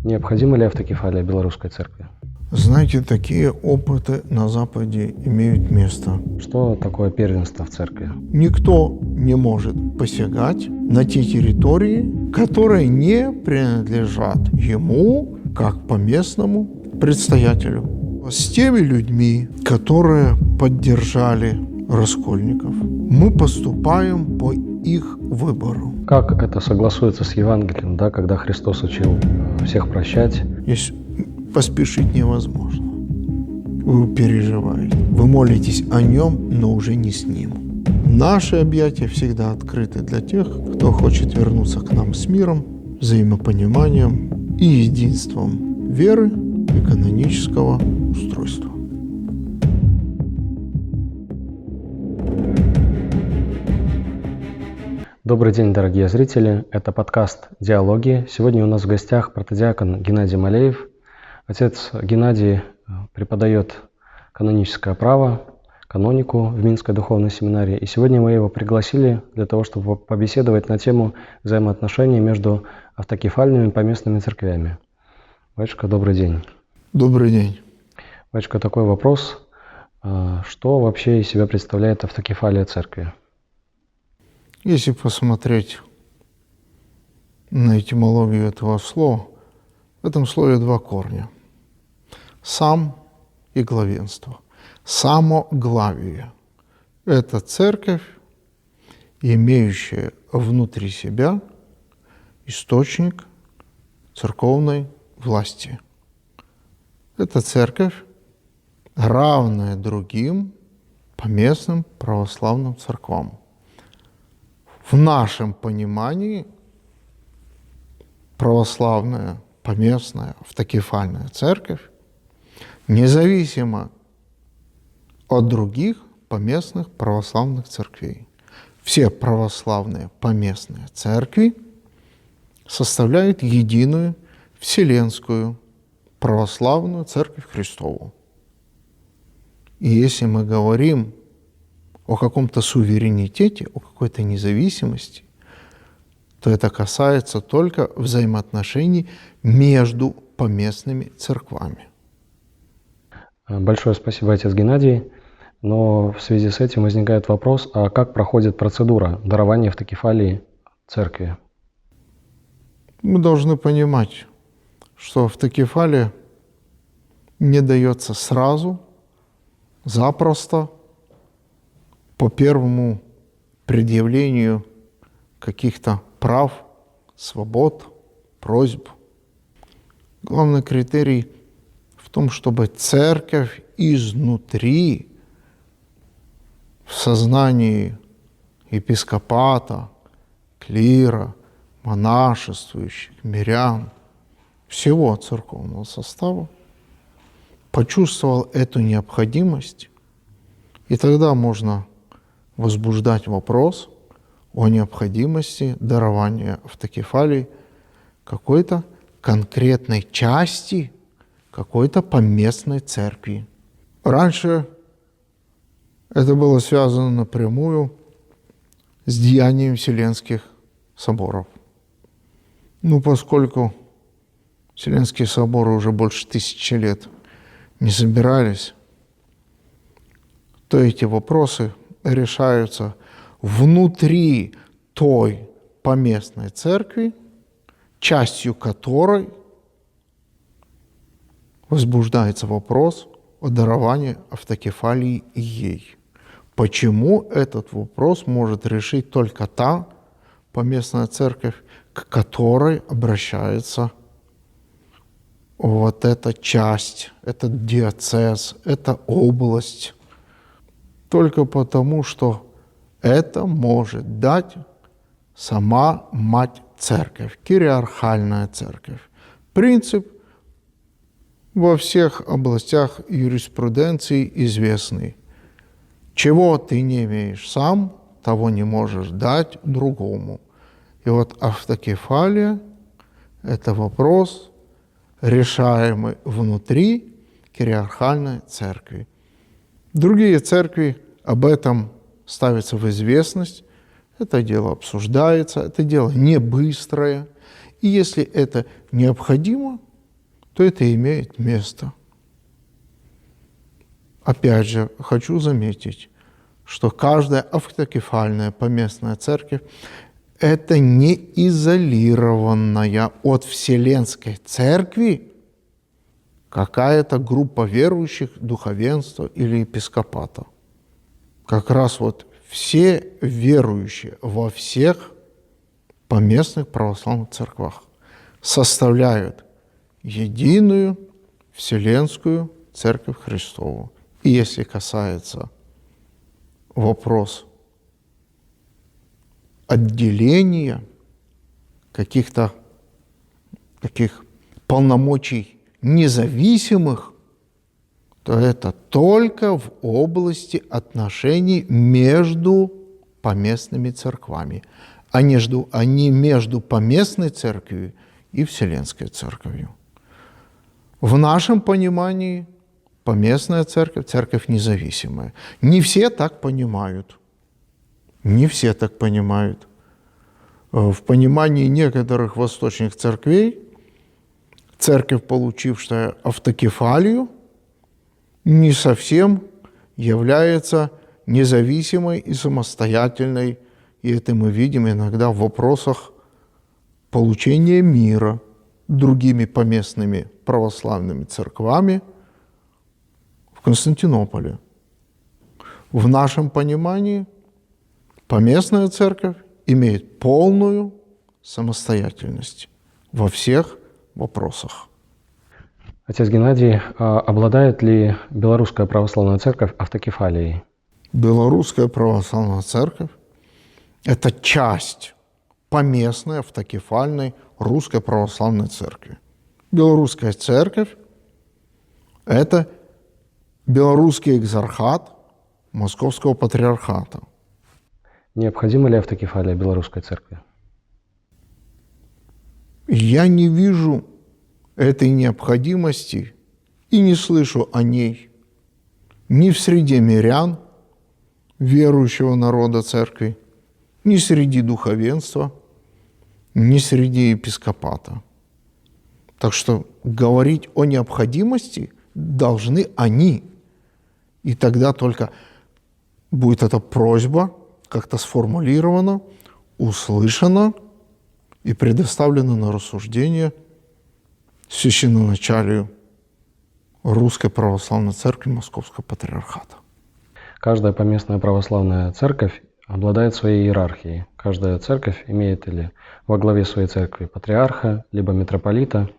Необходима ли автокефалия Белорусской Церкви? Знаете, такие опыты на Западе имеют место. Что такое первенство в Церкви? Никто не может посягать на те территории, которые не принадлежат ему, как поместному предстоятелю. С теми людьми, которые поддержали раскольников, мы поступаем по их выбору. Как это согласуется с Евангелием, да, когда Христос учил всех прощать? Здесь поспешить невозможно. Вы переживаете. Вы молитесь о нем, но уже не с ним. Наши объятия всегда открыты для тех, кто хочет вернуться к нам с миром, взаимопониманием и единством веры и канонического устройства. Добрый день, дорогие зрители. Это подкаст «Диалоги». Сегодня у нас в гостях протодиакон Геннадий Малеев. Отец Геннадий преподает каноническое право, канонику в Минской духовной семинарии. И сегодня мы его пригласили для того, чтобы побеседовать на тему взаимоотношений между автокефальными и поместными церквями. Батюшка, добрый день. Добрый день. Батюшка, такой вопрос. Что вообще из себя представляет автокефалия церкви? Если посмотреть на этимологию этого слова, в этом слове два корня. Сам и главенство. Самоглавие – это церковь, имеющая внутри себя источник церковной власти. Это церковь, равная другим поместным православным церквам. В нашем понимании православная, поместная, автокефальная церковь независимо от других поместных православных церквей. Все православные поместные церкви составляют единую Вселенскую православную Церковь Христову. И если мы говорим о каком-то суверенитете, о какой-то независимости, то это касается только взаимоотношений между поместными церквами. Большое спасибо, отец Геннадий. Но в связи с этим возникает вопрос, а как проходит процедура дарования автокефалии церкви? Мы должны понимать, что автокефалия не дается сразу, запросто, по первому предъявлению каких-то прав, свобод, просьб. Главный критерий в том, чтобы церковь изнутри, в сознании епископата, клира, монашествующих, мирян, всего церковного состава, почувствовал эту необходимость, и тогда можно возбуждать вопрос о необходимости дарования автокефалии какой-то конкретной части какой-то поместной церкви. Раньше это было связано напрямую с деянием Вселенских соборов. Поскольку Вселенские соборы уже больше 1000 лет не собирались, то эти вопросы решаются внутри той поместной церкви, частью которой возбуждается вопрос о даровании автокефалии ей. Почему этот вопрос может решить только та поместная церковь, к которой обращается вот эта часть, этот диоцез, эта область? Только потому, что это может дать сама Мать Церковь, кириархальная церковь. Принцип во всех областях юриспруденции известный. Чего ты не имеешь сам, того не можешь дать другому. И вот автокефалия – это вопрос, решаемый внутри кириархальной церкви. Другие церкви об этом ставятся в известность, это дело обсуждается, это дело не быстрое. И если это необходимо, то это имеет место. Опять же, хочу заметить, что каждая автокефальная поместная церковь – это не изолированная от Вселенской Церкви какая-то группа верующих, духовенства или епископата. Как раз вот все верующие во всех поместных православных церквах составляют единую Вселенскую Церковь Христову. И если касается вопрос отделения каких-то таких полномочий независимых, то это только в области отношений между поместными церквами, а не между поместной церковью и Вселенской Церковью. В нашем понимании поместная церковь – церковь независимая. Не все так понимают. Не все так понимают. В понимании некоторых восточных церквей церковь, получившая автокефалию, не совсем является независимой и самостоятельной. И это мы видим иногда в вопросах получения мира другими поместными православными церквами в Константинополе. В нашем понимании поместная церковь имеет полную самостоятельность во всех вопросах. Отец Геннадий, обладает ли Белорусская Православная Церковь автокефалией? Белорусская Православная Церковь – это часть поместной автокефальной Русской Православной Церкви. Белорусская Церковь – это белорусский экзархат Московского Патриархата. Необходима ли автокефалия Белорусской Церкви? Я не вижу этой необходимости и не слышу о ней ни в среде мирян, верующего народа церкви, ни среди духовенства, ни среди епископата. Так что говорить о необходимости должны они. И тогда только будет эта просьба как-то сформулирована, услышана и предоставлена на рассуждение священноначалию Русской Православной Церкви Московского Патриархата. Каждая поместная православная церковь обладает своей иерархией. Каждая церковь имеет или во главе своей церкви патриарха, либо митрополита.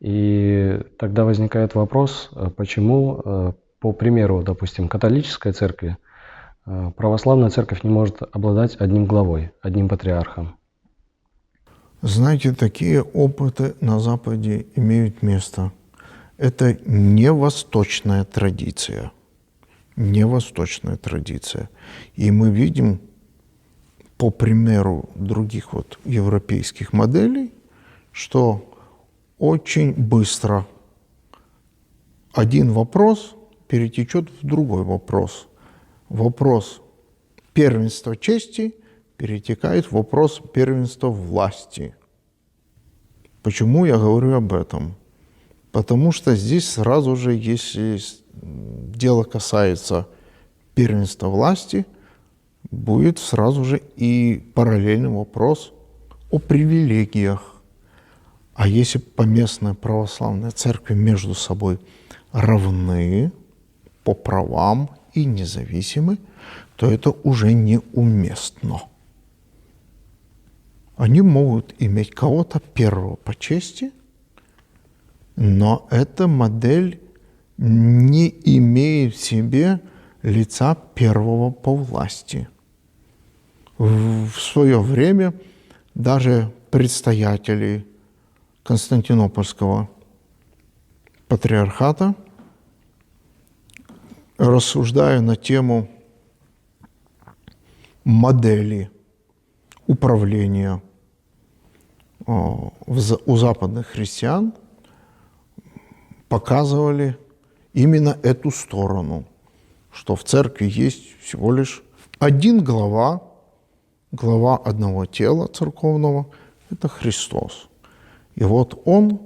И тогда возникает вопрос, почему, по примеру, допустим, католической церкви, православная церковь не может обладать одним главой, одним патриархом. Знаете, такие опыты на Западе имеют место. Это не восточная традиция. Не восточная традиция. И мы видим, по примеру других европейских моделей, что очень быстро один вопрос перетечет в другой вопрос. Вопрос первенства чести перетекает в вопрос первенства власти. Почему я говорю об этом? Потому что здесь сразу же, если дело касается первенства власти, будет сразу же и параллельный вопрос о привилегиях. А если поместные православные церкви между собой равны по правам и независимы, то это уже неуместно. Они могут иметь кого-то первого по чести, но эта модель не имеет в себе лица первого по власти. В свое время даже предстоятели Константинопольского патриархата, рассуждая на тему модели управления у западных христиан, показывали именно эту сторону, что в церкви есть всего лишь один глава одного тела церковного – это Христос. И вот Он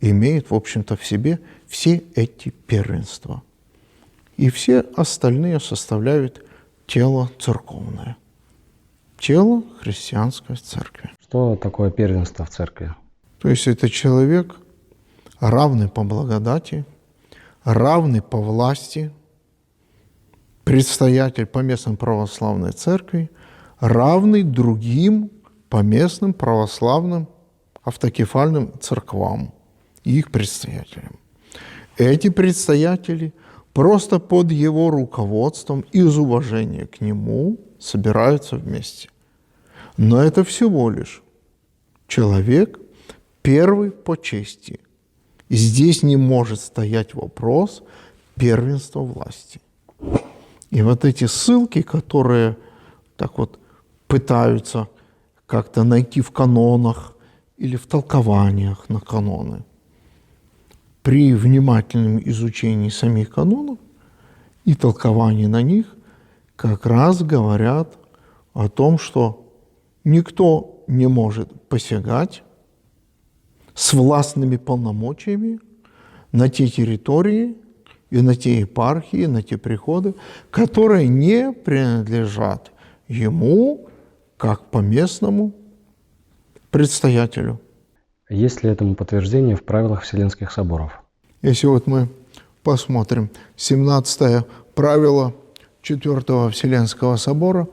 имеет, в общем-то, в себе все эти первенства. И все остальные составляют тело церковное, тело христианской церкви. Что такое первенство в церкви? То есть это человек, равный по благодати, равный по власти, предстоятель поместной православной церкви, равный другим поместным православным автокефальным церквам и их предстоятелям. Эти предстоятели просто под его руководством из уважения к нему собираются вместе. Но это всего лишь человек первый по чести. И здесь не может стоять вопрос первенства власти. И вот эти ссылки, которые так вот пытаются как-то найти в канонах или в толкованиях на каноны, при внимательном изучении самих канонов и толковании на них как раз говорят о том, что никто не может посягать с властными полномочиями на те территории и на те епархии, на те приходы, которые не принадлежат ему как поместному предстоятелю. Есть ли этому подтверждение в правилах Вселенских соборов? Если вот мы посмотрим 17-е правило 4-го Вселенского собора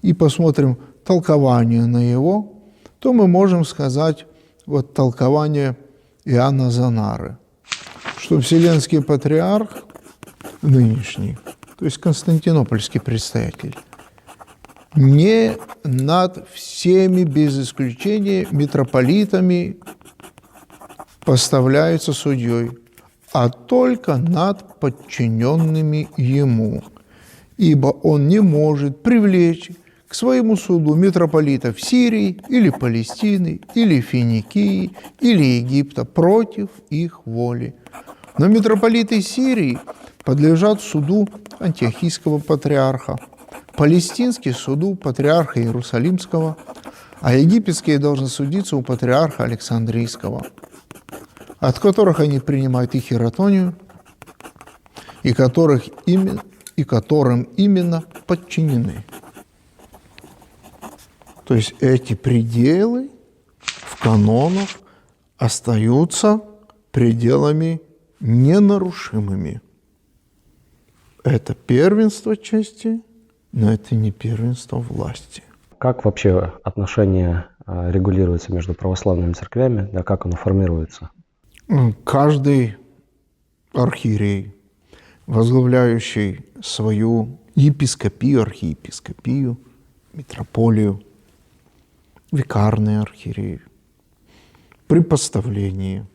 и посмотрим толкование на его, то мы можем сказать вот толкование Иоанна Занары, что Вселенский патриарх нынешний, то есть константинопольский предстоятель, не над всеми без исключения митрополитами поставляется судьей, а только над подчиненными ему, ибо он не может привлечь к своему суду митрополитов Сирии или Палестины, или Финикии, или Египта против их воли. Но митрополиты Сирии подлежат суду антиохийского патриарха, палестинский суду патриарха Иерусалимского, а египетские должны судиться у патриарха Александрийского, от которых они принимают и хиротонию, и которым именно подчинены. То есть эти пределы в канонах остаются пределами ненарушимыми. Это первенство чести, но это не первенство власти. Как вообще отношения регулируются между православными церквями, да, как оно формируется? Каждый архиерей, возглавляющий свою епископию, архиепископию, митрополию, викарный архиерей, при поставлении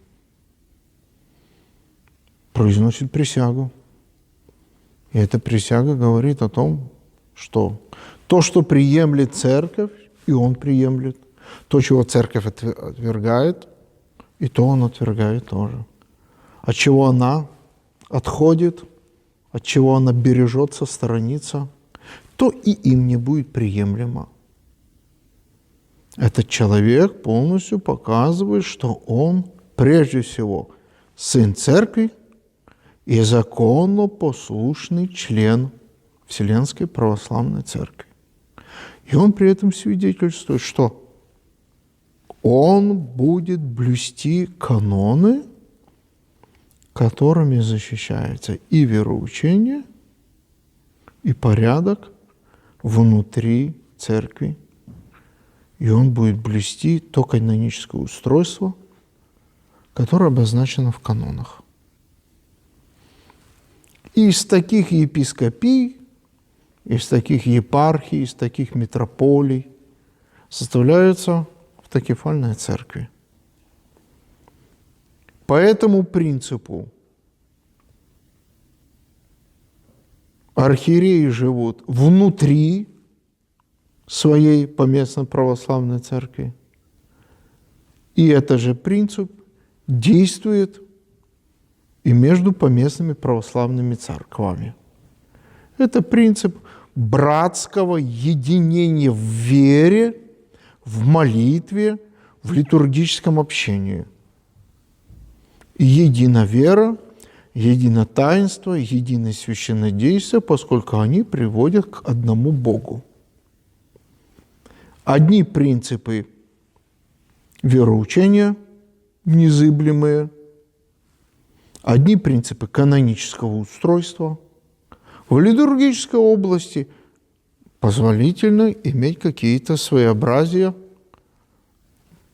произносит присягу. И эта присяга говорит о том, что то, что приемлет церковь, и он приемлет. То, чего церковь отвергает, и то он отвергает тоже. От чего она отходит, от чего она бережется, сторонится, то и им не будет приемлемо. Этот человек полностью показывает, что он прежде всего сын церкви и законно послушный член Вселенской православной церкви. И он при этом свидетельствует, что он будет блюсти каноны, которыми защищается и вероучение, и порядок внутри церкви. И он будет блюсти то каноническое устройство, которое обозначено в канонах. И из таких епископий, из таких епархий, из таких митрополий составляются автокефальные церкви. По этому принципу архиереи живут внутри своей поместной православной церкви. И этот же принцип действует и между поместными православными церквами. Это принцип братского единения в вере, в молитве, в литургическом общении. едина вера, едино таинство, единое священное действие, поскольку они приводят к одному Богу. Одни принципы вероучения незыблемые, одни принципы канонического устройства. В литургической области позволительно иметь какие-то своеобразия,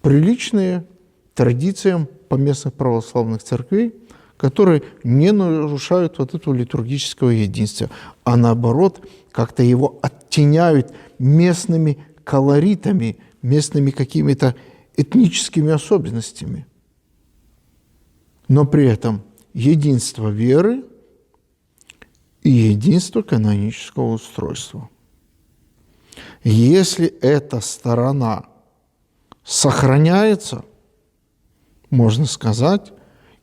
приличные традициям поместных православных церквей, которые не нарушают вот этого литургического единства, а наоборот, как-то его оттеняют местными колоритами, местными какими-то этническими особенностями. Но при этом единство веры и единство канонического устройства. Если эта сторона сохраняется, можно сказать,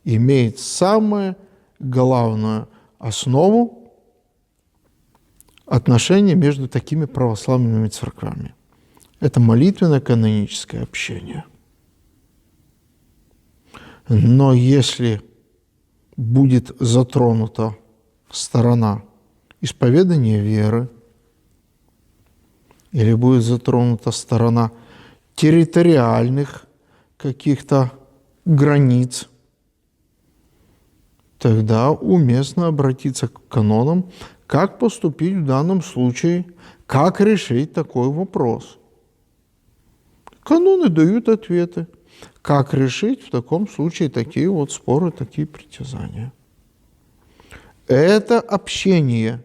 имеет самую главную основу отношения между такими православными церквями. Это молитвенно-каноническое общение. Но если будет затронута сторона исповедания веры, или будет затронута сторона территориальных каких-то границ, тогда уместно обратиться к канонам, как поступить в данном случае, как решить такой вопрос. Каноны дают ответы, как решить в таком случае такие вот споры, такие притязания. Это общение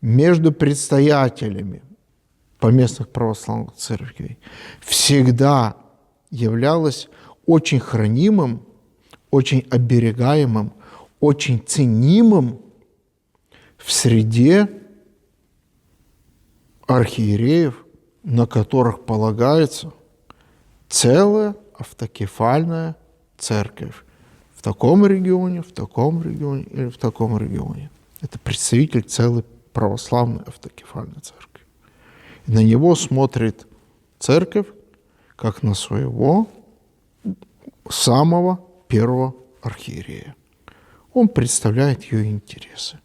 между предстоятелями поместных православных церквей всегда являлось очень хранимым, очень оберегаемым, очень ценимым в среде архиереев, на которых полагается целая автокефальная церковь в таком регионе или в таком регионе. Это представитель целой православной автокефальной церкви. И на него смотрит церковь как на своего самого первого архиерея. Он представляет ее интересы.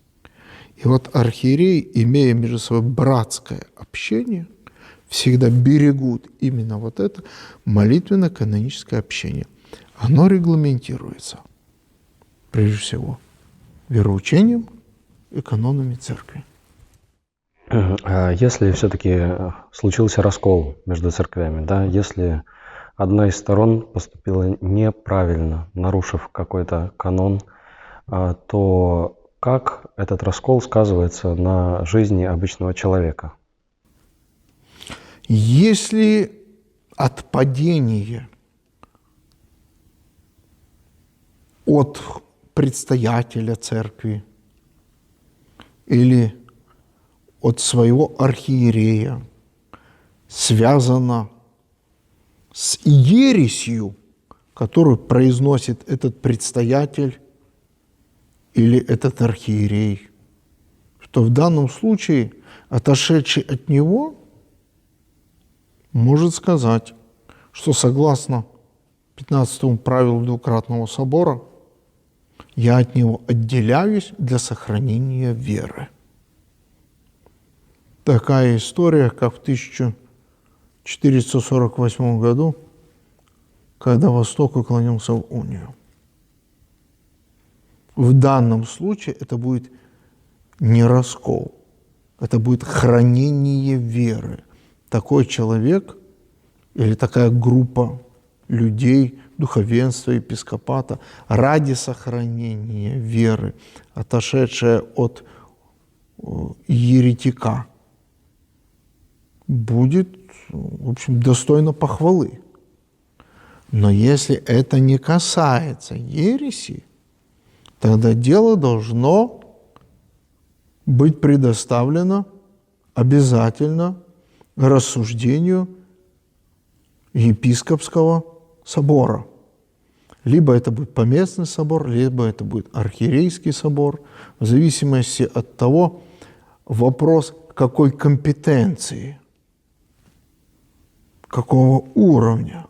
И вот архиереи, имея между собой братское общение, всегда берегут именно вот это молитвенно-каноническое общение. Оно регламентируется, прежде всего, вероучением и канонами церкви. А если все-таки случился раскол между церквями, да, если одна из сторон поступила неправильно, нарушив какой-то канон, то как этот раскол сказывается на жизни обычного человека? Если отпадение от предстоятеля церкви или от своего архиерея связано с ересью, которую произносит этот предстоятель или этот архиерей, что в данном случае отошедший от него может сказать, что согласно 15-му правилу Двукратного собора я от него отделяюсь для сохранения веры. Такая история, как в 1448 году, когда Восток уклонился в унию. В данном случае это будет не раскол, это будет хранение веры. Такой человек или такая группа людей, духовенства, епископата, ради сохранения веры, отошедшая от еретика, будет, в общем, достойно похвалы. Но если это не касается ереси, тогда дело должно быть предоставлено обязательно рассуждению епископского собора. Либо это будет поместный собор, либо это будет архиерейский собор, в зависимости от того, вопрос какой компетенции, какого уровня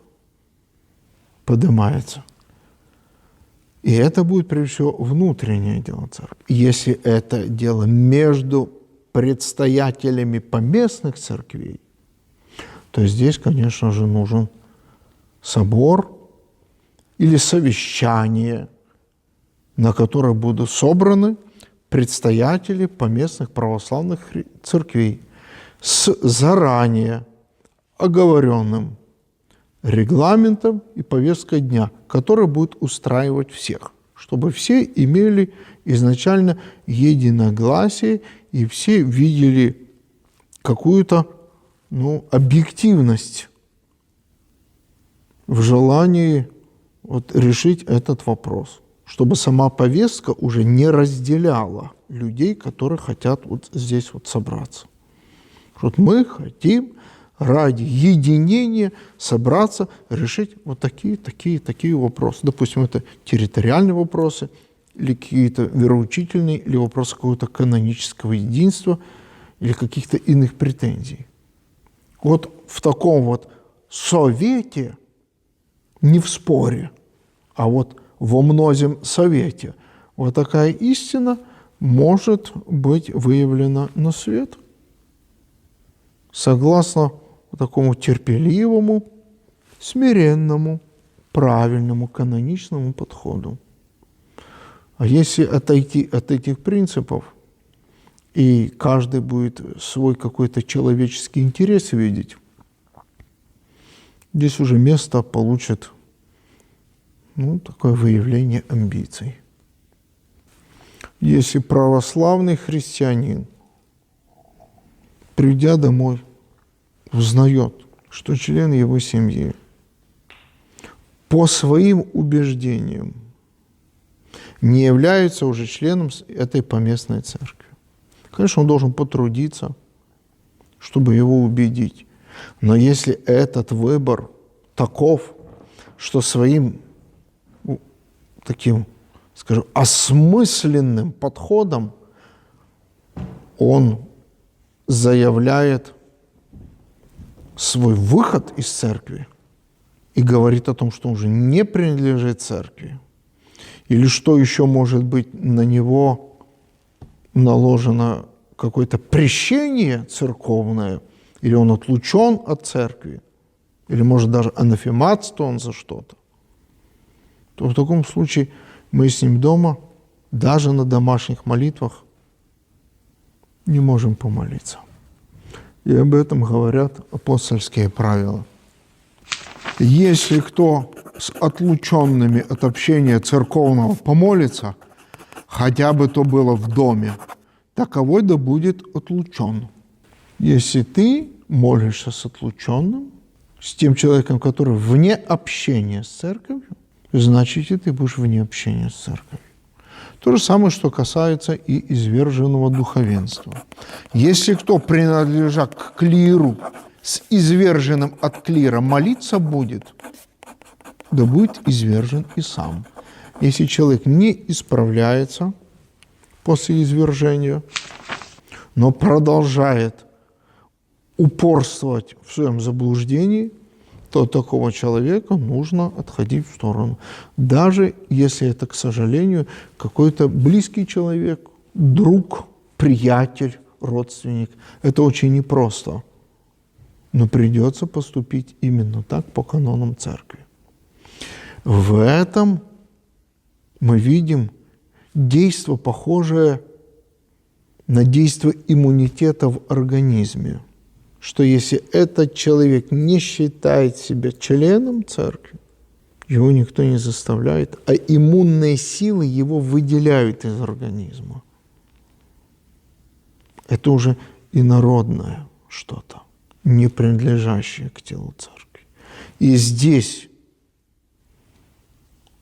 поднимается. И это будет, прежде всего, внутреннее дело церкви. Если это дело между предстоятелями поместных церквей, то здесь, конечно же, нужен собор или совещание, на которое будут собраны предстоятели поместных православных церквей с заранее оговоренным регламентом и повесткой дня, который будет устраивать всех, чтобы все имели изначально единогласие и все видели какую-то объективность в желании решить этот вопрос, чтобы сама повестка уже не разделяла людей, которые хотят здесь собраться. Мы хотим ради единения собраться, решить такие вопросы. Допустим, это территориальные вопросы, или какие-то вероучительные, или вопросы какого-то канонического единства, или каких-то иных претензий. В таком совете, не в споре, а во мнозем совете, такая истина может быть выявлена на свет согласно такому терпеливому, смиренному, правильному, каноничному подходу. А если отойти от этих принципов, и каждый будет свой какой-то человеческий интерес видеть, здесь уже место получит такое выявление амбиций. Если православный христианин, придя домой, узнает, что член его семьи по своим убеждениям не является уже членом этой поместной церкви. Конечно, он должен потрудиться, чтобы его убедить. Но если этот выбор таков, что своим таким, скажем, осмысленным подходом он заявляет свой выход из церкви и говорит о том, что он уже не принадлежит церкви, или что еще может быть на него наложено какое-то прещение церковное, или он отлучен от церкви, или, может, даже анафематствован за что-то, то в таком случае мы с ним дома, даже на домашних молитвах, не можем помолиться. И об этом говорят апостольские правила. Если кто с отлученными от общения церковного помолится, хотя бы то было в доме, таковой да будет отлучен. Если ты молишься с отлученным, с тем человеком, который вне общения с церковью, значит, и ты будешь вне общения с церковью. То же самое, что касается и изверженного духовенства. Если кто, принадлежа к клиру, с изверженным от клира молиться будет, да будет извержен и сам. Если человек не исправляется после извержения, но продолжает упорствовать в своем заблуждении, то такого человека нужно отходить в сторону. Даже если это, к сожалению, какой-то близкий человек, друг, приятель, родственник. Это очень непросто. Но придется поступить именно так по канонам церкви. В этом мы видим действие, похожее на действие иммунитета в организме. Что если этот человек не считает себя членом церкви, его никто не заставляет, а иммунные силы его выделяют из организма. Это уже инородное что-то, не принадлежащее к телу церкви. И здесь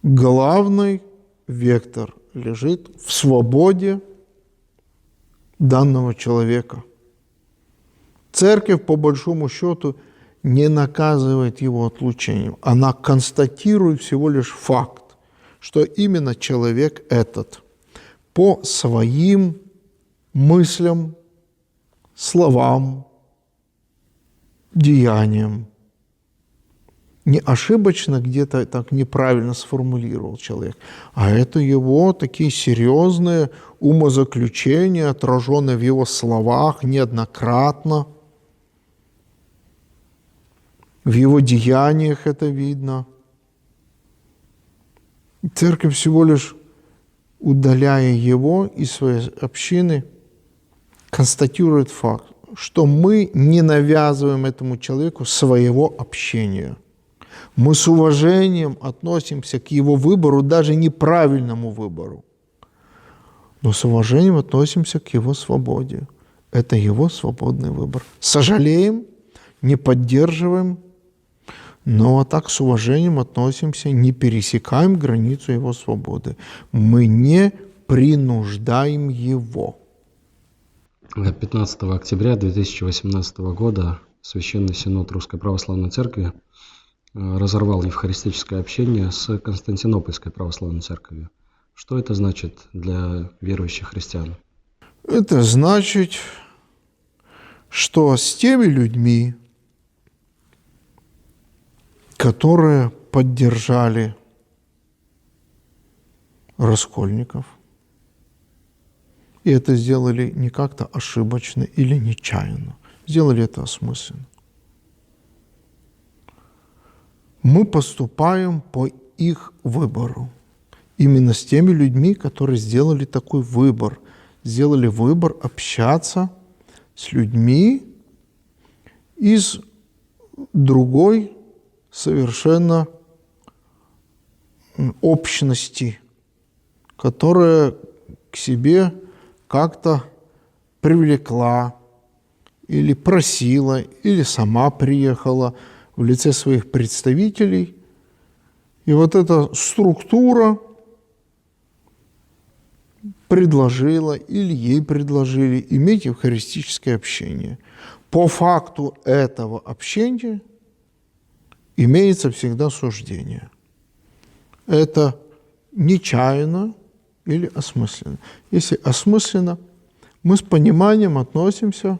главный вектор лежит в свободе данного человека. Церковь, по большому счету, не наказывает его отлучением. Она констатирует всего лишь факт, что именно человек этот по своим мыслям, словам, деяниям Не ошибочно где-то так неправильно сформулировал человек, а это его такие серьезные умозаключения, отраженные в его словах неоднократно. В его деяниях это видно. Церковь всего лишь, удаляя его из своей общины, констатирует факт, что мы не навязываем этому человеку своего общения. Мы с уважением относимся к его выбору, даже неправильному выбору, но с уважением относимся к его свободе. Это его свободный выбор. Сожалеем, не поддерживаем, но так с уважением относимся, не пересекаем границу его свободы. Мы не принуждаем его. 15 октября 2018 года Священный Синод Русской Православной Церкви разорвал евхаристическое общение с Константинопольской Православной Церковью. Что это значит для верующих христиан? Это значит, что с теми людьми, которые поддержали раскольников, и это сделали не как-то ошибочно или нечаянно, сделали это осмысленно. Мы поступаем по их выбору. Именно с теми людьми, которые сделали такой выбор. Сделали выбор общаться с людьми из другой совершенно общности, которая к себе как-то привлекла или просила, или сама приехала в лице своих представителей. И вот эта структура предложила или ей предложили иметь евхаристическое общение. По факту этого общения имеется всегда суждение. Это нечаянно или осмысленно. Если осмысленно, мы с пониманием относимся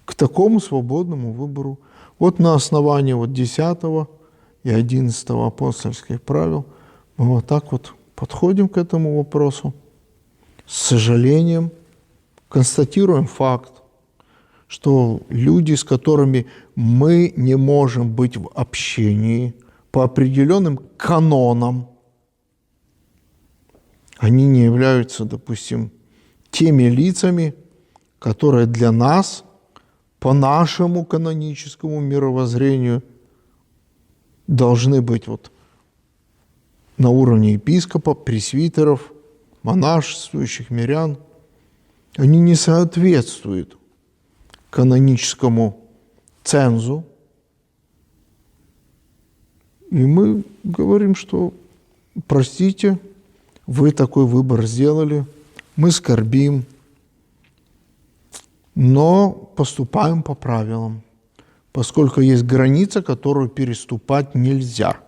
к такому свободному выбору. Вот на основании 10 и 11 апостольских правил мы вот так вот подходим к этому вопросу. С сожалением констатируем факт, что люди, с которыми мы не можем быть в общении по определенным канонам, они не являются, допустим, теми лицами, которые для нас, по нашему каноническому мировоззрению, должны быть вот на уровне епископа, пресвитеров, монашествующих мирян. Они не соответствуют каноническому цензу. И мы говорим, что простите, вы такой выбор сделали, мы скорбим, но поступаем по правилам, поскольку есть граница, которую переступать нельзя.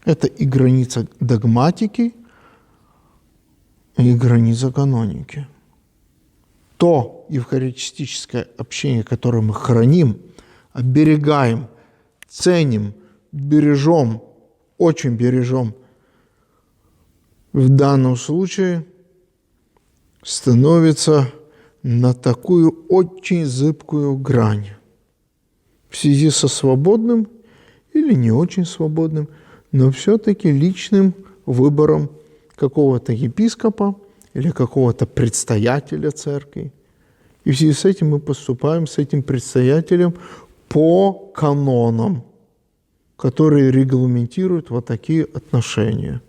Это и граница догматики, и граница каноники. То евхаристическое общение, которое мы храним, оберегаем, ценим, бережем, очень бережем, в данном случае становится на такую очень зыбкую грань в связи со свободным или не очень свободным, но все-таки личным выбором какого-то епископа или какого-то предстоятеля церкви. И в связи с этим мы поступаем с этим предстоятелем по канонам, которые регламентируют вот такие отношения.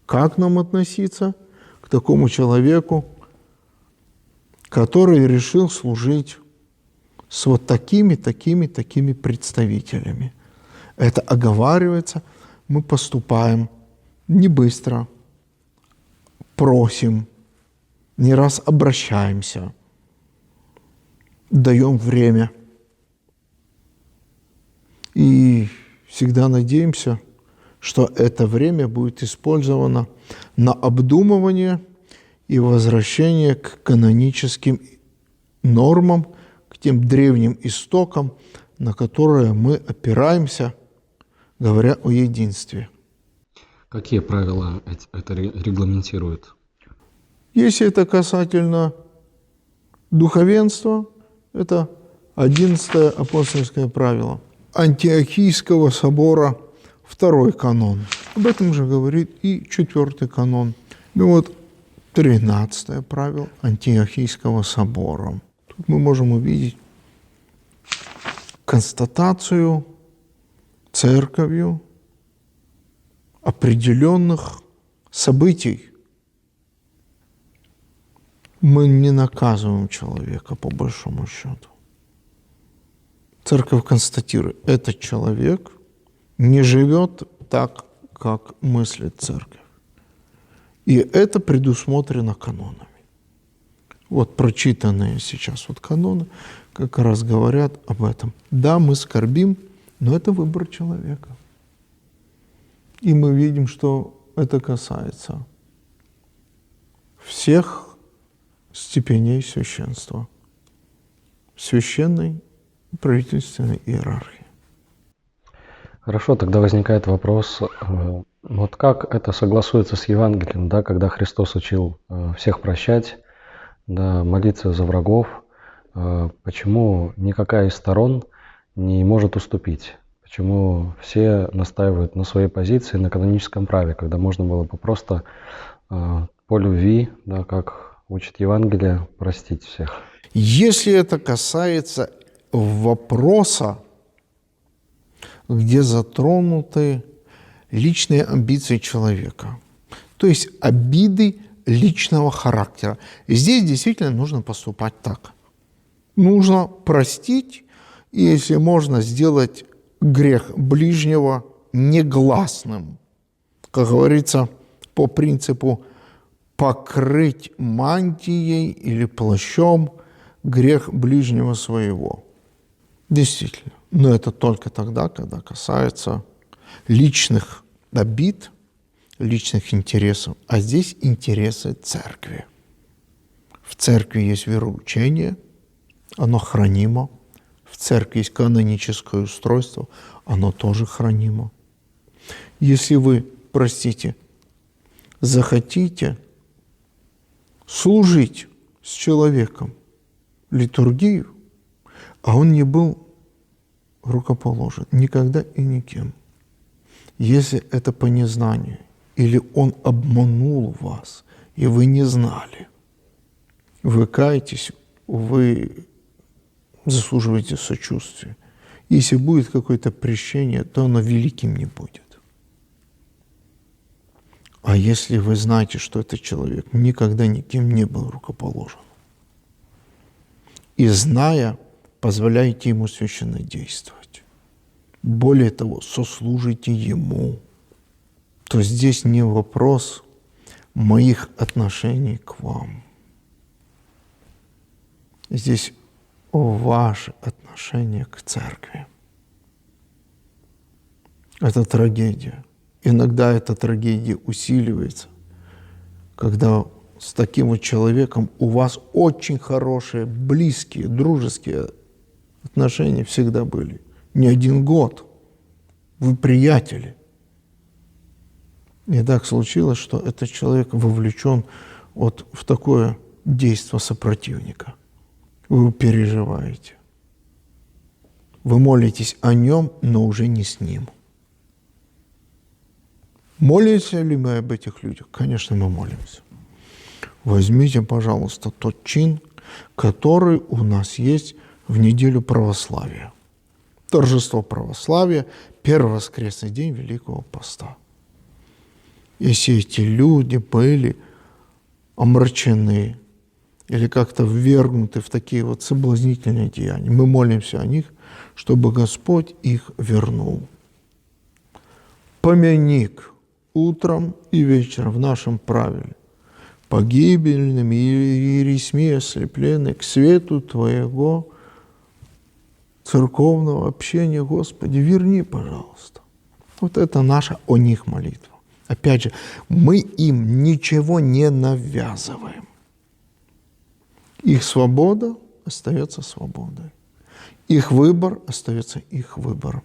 Как нам относиться к такому человеку, который решил служить с вот такими представителями? Это оговаривается, мы поступаем не быстро, просим, не раз обращаемся, даем время. И всегда надеемся, что это время будет использовано на обдумывание и возвращение к каноническим нормам, к тем древним истокам, на которое мы опираемся, говоря о единстве. Какие правила это регламентирует? Если это касательно духовенства, это 11-е апостольское правило Антиохийского собора, 2-й канон. Об этом же говорит и 4-й канон. И вот 13-е правило Антиохийского собора. Тут мы можем увидеть констатацию церковью определенных событий. Мы не наказываем человека, по большому счету. Церковь констатирует, этот человек не живет так, как мыслит церковь. И это предусмотрено канонами. Вот прочитанные сейчас вот каноны как раз говорят об этом. Да, мы скорбим, но это выбор человека. И мы видим, что это касается всех степеней священства, священной и правительственной иерархии. Хорошо, тогда возникает вопрос, вот как это согласуется с Евангелием, да, когда Христос учил всех прощать, да, молиться за врагов, почему никакая из сторон не может уступить? Почему все настаивают на своей позиции, на каноническом праве, когда можно было бы просто по любви, да, как учит Евангелие, простить всех? Если это касается вопроса, где затронуты личные амбиции человека, то есть обиды личного характера, здесь действительно нужно поступать так. Нужно простить, и если можно сделать грех ближнего негласным, как говорится, по принципу покрыть мантией или плащом грех ближнего своего. Действительно. Но это только тогда, когда касается личных обид, личных интересов. А здесь интересы церкви. В церкви есть вероучение, оно хранимо. В церкви есть каноническое устройство, оно тоже хранимо. Если вы, простите, захотите служить с человеком литургию, а он не был рукоположен никогда и никем, если это по незнанию, или он обманул вас, и вы не знали, вы каетесь, вы заслуживаете сочувствия. Если будет какое-то прещение, то оно великим не будет. А если вы знаете, что этот человек никогда никем не был рукоположен, и зная, позволяете ему священно действовать, более того, сослужите ему, то здесь не вопрос моих отношений к вам. Здесь ваше отношение к церкви. Это трагедия. Иногда эта трагедия усиливается, когда с таким вот человеком у вас очень хорошие, близкие, дружеские отношения всегда были. Не один год. Вы приятели. И так случилось, что этот человек вовлечен вот в такое действо сопротивника. Вы переживаете. Вы молитесь о нем, но уже не с ним. Молимся ли мы об этих людях? Конечно, мы молимся. Возьмите, пожалуйста, тот чин, который у нас есть в неделю православия. Торжество православия, первый воскресный день Великого Поста. Если эти люди были омрачены или как-то ввергнуты в такие вот соблазнительные деяния, мы молимся о них, чтобы Господь их вернул. Помяник утром и вечером в нашем правиле погибельным и ересьми ослеплены к свету Твоего церковного общения, Господи, верни, пожалуйста. Вот это наша о них молитва. Опять же, мы им ничего не навязываем. Их свобода остается свободой. Их выбор остается их выбором.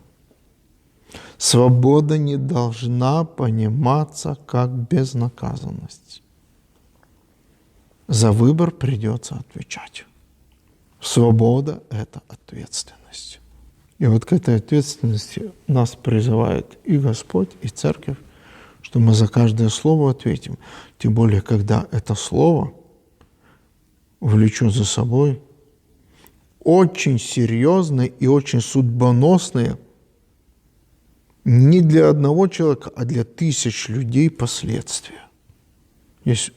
Свобода не должна пониматься как безнаказанность. За выбор придется отвечать. Свобода – это ответственность. И вот к этой ответственности нас призывает и Господь, и Церковь, что мы за каждое слово ответим. Тем более, когда это слово влечет за собой очень серьезные и очень судьбоносные не для одного человека, а для тысяч людей последствия. Здесь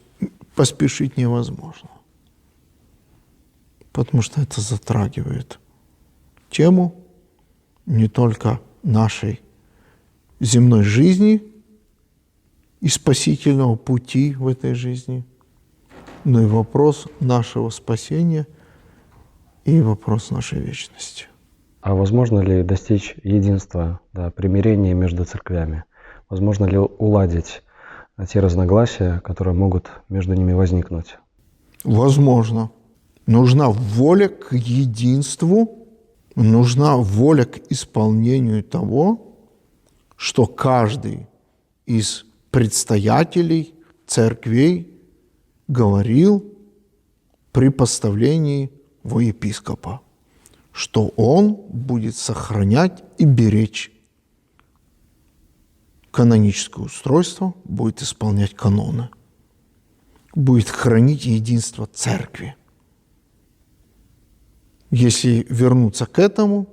поспешить невозможно, потому что это затрагивает тему не только нашей земной жизни и спасительного пути в этой жизни, но и вопрос нашего спасения и вопрос нашей вечности. А возможно ли достичь единства, примирения между церквями? Возможно ли уладить те разногласия, которые могут между ними возникнуть? Возможно. Нужна воля к единству, нужна воля к исполнению того, что каждый из предстоятелей церквей говорил при поставлении во епископа, что он будет сохранять и беречь каноническое устройство, будет исполнять каноны, будет хранить единство церкви. Если вернуться к этому,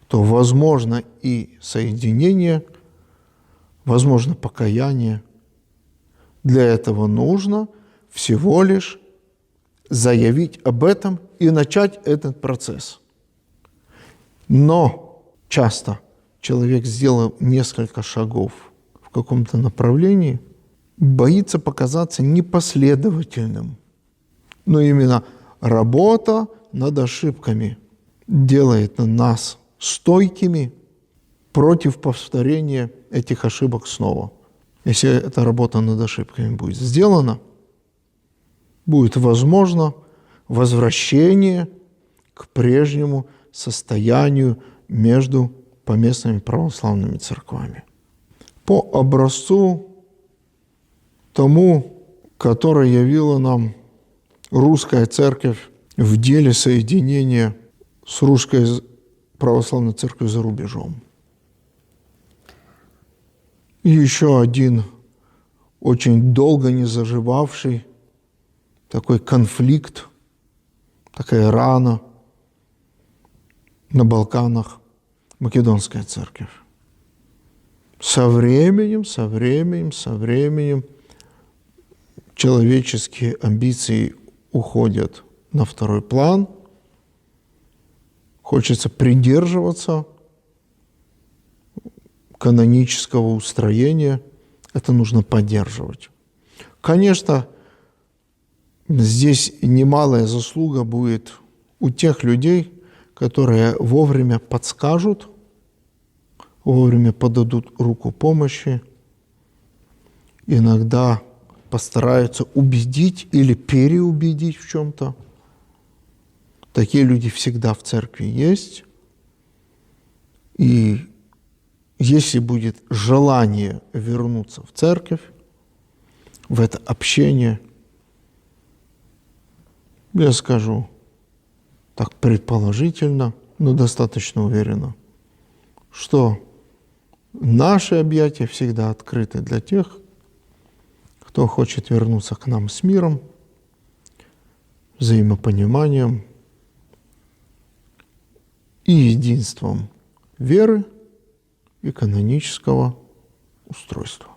то возможно и соединение, возможно покаяние. Для этого нужно всего лишь заявить об этом и начать этот процесс. Но часто человек, сделав несколько шагов в каком-то направлении, боится показаться непоследовательным. Но именно работа над ошибками делает нас стойкими против повторения этих ошибок снова. Если эта работа над ошибками будет сделана, будет возможно возвращение к прежнему состоянию между поместными православными церквами. По образцу тому, который явила нам русская церковь в деле соединения с русской православной церковью за рубежом. И еще один очень долго не заживавший такой конфликт, такая рана на Балканах, Македонская церковь. Со временем человеческие амбиции уходят на второй план. Хочется придерживаться канонического устроения. Это нужно поддерживать. Конечно, здесь немалая заслуга будет у тех людей, которые вовремя подскажут, вовремя подадут руку помощи, иногда постараются убедить или переубедить в чем-то. Такие люди всегда в церкви есть. И если будет желание вернуться в церковь, в это общение, я скажу так предположительно, но достаточно уверенно, что наши объятия всегда открыты для тех, кто хочет вернуться к нам с миром, взаимопониманием и единством веры и канонического устройства.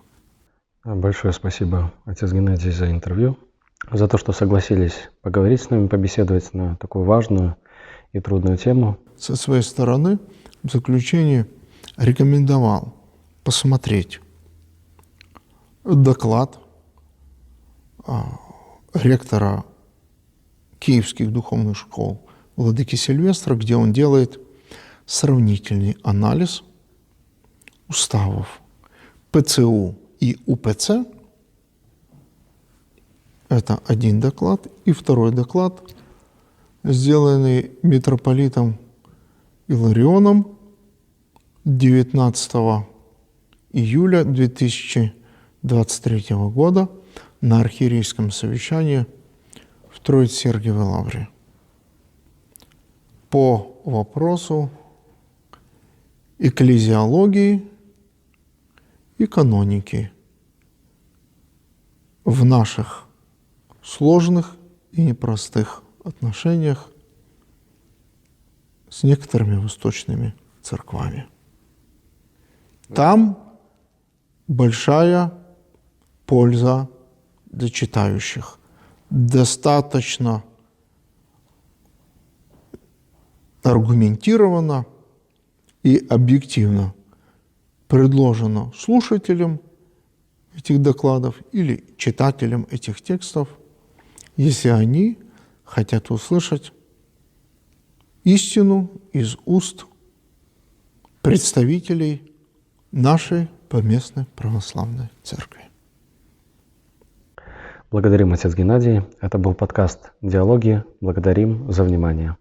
Большое спасибо, отец Геннадий, за интервью, за то, что согласились поговорить с нами, побеседовать на такую важную и трудную тему. Со своей стороны, в заключение рекомендовал посмотреть доклад ректора Киевских духовных школ владыки Сильвестра, где он делает сравнительный анализ уставов ПЦУ и УПЦ. Это один доклад. И второй доклад, сделанный митрополитом Иларионом 19 июля 2023 года на архиерейском совещании в Троице-Сергиевой Лавре по вопросу экклезиологии и каноники в наших сложных и непростых отношениях с некоторыми восточными церквами. Там большая польза для читающих. Достаточно аргументированно и объективно предложено слушателям этих докладов или читателям этих текстов, если они хотят услышать истину из уст представителей нашей поместной православной церкви. Благодарим, отец Геннадий. Это был подкаст «Диалоги». Благодарим за внимание.